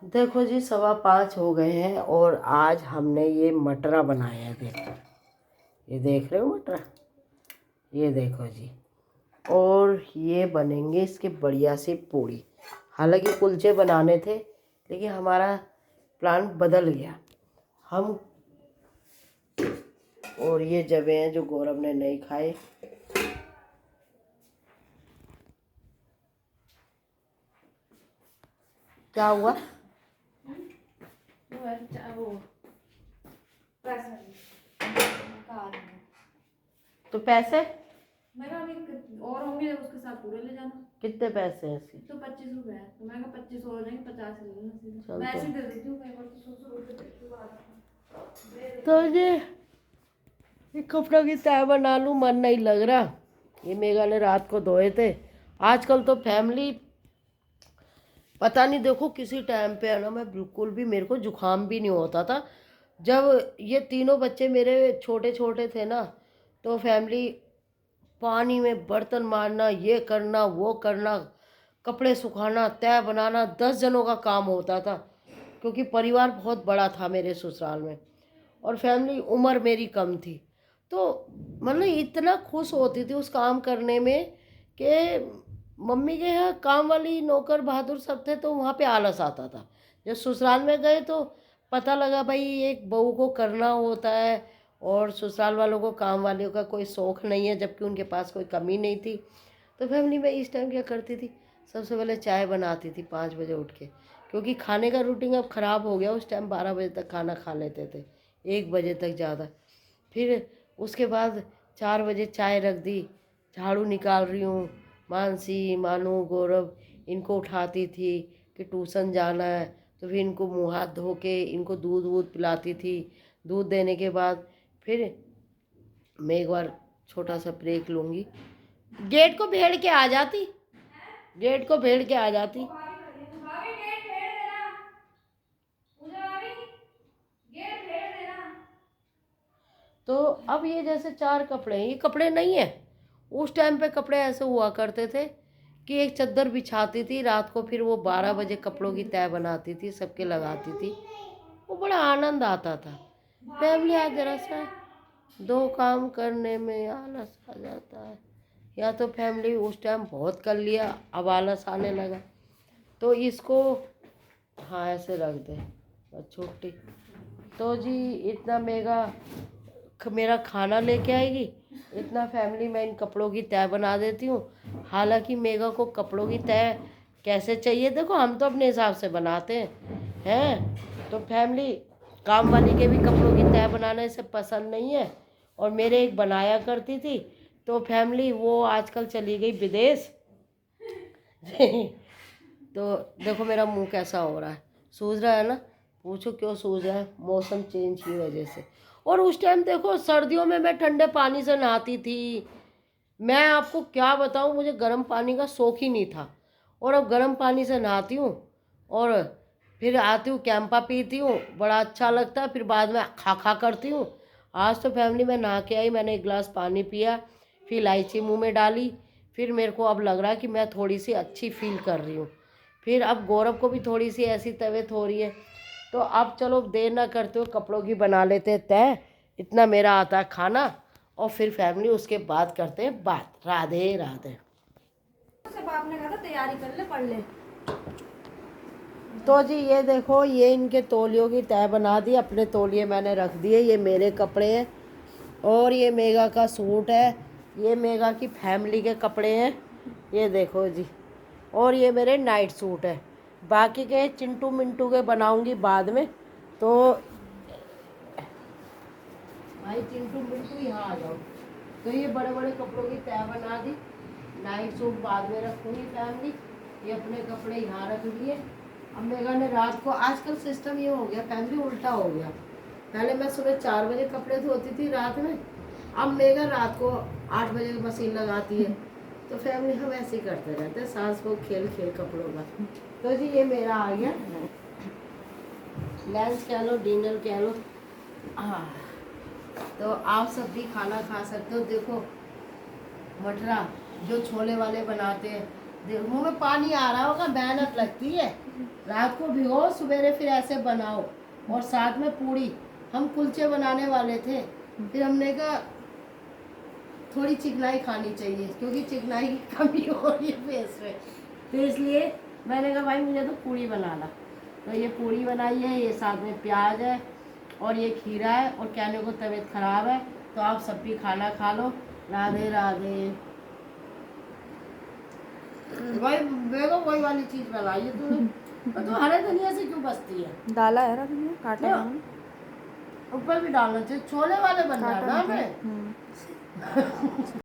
देखो जी 5:15 हो गए हैं और आज हमने ये मटरा बनाया है। देखो, ये देख रहे हो मटरा, ये देखो जी। और ये बनेंगे इसके बढ़िया सी पूड़ी। हालांकि कुलचे बनाने थे लेकिन हमारा प्लान बदल गया। हम और ये जबे हैं जो गौरव ने नहीं खाए। क्या हुआ? तो पैसे मैंने अभी और होंगे जब उसके साथ पूरे ले जाना। कितने पैसे हैं इसके? तो 25 रुपए है, तो मैंने कहा 25 और हो जाएंगे, 50 ले लेना सीधे। चल मैं तो ऐसे ही दे देती हूँ, कई बार तो 100 रुपए देती हूँ। तो ये कपड़ों की तय बना लूँ, मन नहीं लग रहा। ये मेघा ने रात को धोए थे। आजकल तो फैमिली पता नहीं, देखो किसी टाइम पे है ना, मैं बिल्कुल भी, मेरे को जुकाम भी नहीं होता था जब ये तीनों बच्चे मेरे छोटे छोटे थे ना। तो फैमिली पानी में बर्तन मारना, ये करना वो करना, कपड़े सुखाना, तय बनाना, 10 जनों का काम होता था क्योंकि परिवार बहुत बड़ा था मेरे ससुराल में और फैमिली उम्र मेरी कम थी। तो मतलब इतना खुश होती थी उस काम करने में कि मम्मी के यहाँ काम वाली नौकर बहादुर सब थे तो वहाँ पे आलस आता था। जब ससुराल में गए तो पता लगा भाई एक बहू को करना होता है और ससुराल वालों को काम वालियों का कोई शौक़ नहीं है, जबकि उनके पास कोई कमी नहीं थी। तो फैमिली में इस टाइम क्या करती थी, सबसे पहले चाय बनाती थी 5 बजे उठ के, क्योंकि खाने का रूटीन अब ख़राब हो गया। उस टाइम 12 बजे तक खाना खा लेते थे, 1 बजे तक ज़्यादा। फिर उसके बाद 4 बजे चाय रख दी, झाड़ू निकाल रही हूँ, मानसी मानू गौरव इनको उठाती थी कि ट्यूशन जाना है। तो फिर इनको मुँह हाथ धो के इनको दूध वूध पिलाती थी। दूध देने के बाद फिर मैं एक बार छोटा सा ब्रेक लूँगी, गेट को भेड़ के आ जाती, गेट को भेड़ के आ जाती। तो अब ये जैसे 4 कपड़े हैं, ये कपड़े नहीं है। उस टाइम पे कपड़े ऐसे हुआ करते थे कि एक चादर बिछाती थी रात को, फिर वो 12 बजे कपड़ों की तय बनाती थी, सबके लगाती थी, वो बड़ा आनंद आता था। फैमिली आज जरा सा 2 काम करने में आलस आ जाता है, या तो फैमिली उस टाइम बहुत कर लिया अब आलस आने लगा। तो इसको हाँ ऐसे रख दे बस छुट्टी। तो जी इतना मेरा खाना लेके आएगी, इतना फैमिली मैं इन कपड़ों की तय बना देती हूँ। हालांकि मेगा को कपड़ों की तय कैसे चाहिए, देखो हम तो अपने हिसाब से बनाते हैं। तो फैमिली काम वाली के भी कपड़ों की तय बनाने से पसंद नहीं है, और मेरे एक बनाया करती थी। तो फैमिली वो आजकल चली गई विदेश। तो देखो मेरा मुंह कैसा हो रहा है, सूज रहा है ना, पूछो क्यों सूज रहा है, मौसम चेंज की वजह से। और उस टाइम देखो सर्दियों में मैं ठंडे पानी से नहाती थी। मैं आपको क्या बताऊं, मुझे गर्म पानी का शौक ही नहीं था, और अब गर्म पानी से नहाती हूँ और फिर आती हूँ कैंपा पीती हूँ, बड़ा अच्छा लगता है। फिर बाद में खा खा करती हूँ। आज तो फैमिली में नहा के आई, मैंने 1 गिलास पानी पिया, फिर इलायची मुँह में डाली, फिर मेरे को अब लग रहा है कि मैं थोड़ी सी अच्छी फील कर रही हूँ। फिर अब गौरव को भी थोड़ी सी ऐसी तबीयत हो रही है। तो अब चलो देर ना करते हो, कपड़ों की बना लेते हैं तय, इतना मेरा आता है खाना, और फिर फैमिली उसके बाद करते हैं बात। राधे राधे। सब आपने कहा था तैयारी कर ले, पढ़ ले। तो जी ये देखो, ये इनके तौलियों की तय बना दी, अपने तौलिए मैंने रख दिए। ये मेरे कपड़े हैं और ये मेगा का सूट है, ये मेगा की फैमिली के कपड़े हैं, ये देखो जी। और ये मेरे नाइट सूट है, बाकी के चिंटू मिंटू के बनाऊंगी बाद में। तो भाई चिंटू मिंटू यहाँ आ जाओ। तो ये बड़े बड़े कपड़ों की तय बना दी, नाइट सूट बाद में रखूँगी फैमिली, ये अपने कपड़े यहाँ रख लिए। अब मेगा ने रात को, आजकल सिस्टम ये हो गया फैमिली, उल्टा हो गया। पहले मैं सुबह 4 बजे कपड़े धोती थी रात में, अब मेगा रात को 8 बजे मशीन लगाती है। तो फैमिली हम ऐसे ही करते रहते हैं, सास को खेल खेल कपड़ों का। तो जी ये मेरा आ गया, लंच कह लो डिनर कह लो। हाँ, तो आप सब भी खाना खा सकते हो। देखो मटरा जो छोले वाले बनाते हैं मुंह में पानी आ रहा होगा, मेहनत लगती है। रात को भिगो, सवेरे फिर ऐसे बनाओ। और साथ में पूड़ी, हम कुलचे बनाने वाले थे, फिर हमने कहा थोड़ी चिकनाई खानी चाहिए, क्योंकि चिकनाई की कमी हो रही है फेस में। तो इसलिए मैंने कहा भाई मुझे तो पूड़ी बनाना। तो ये पूड़ी बनाई है, ये साथ में प्याज है और ये खीरा है। और कहने को तबीयत खराब है तो आप सब भी खाना खा लो। राधे राधे। वही मेरे को वही वाली चीज बनाई है तूने। तो हरे धनिया से क्यों बचती है? डाला है ना तुमने, काटा क्यों? है ना? ऊपर भी डालना चाहिए, छोले वाले बन रहा है काटा ना नहीं था। हमें।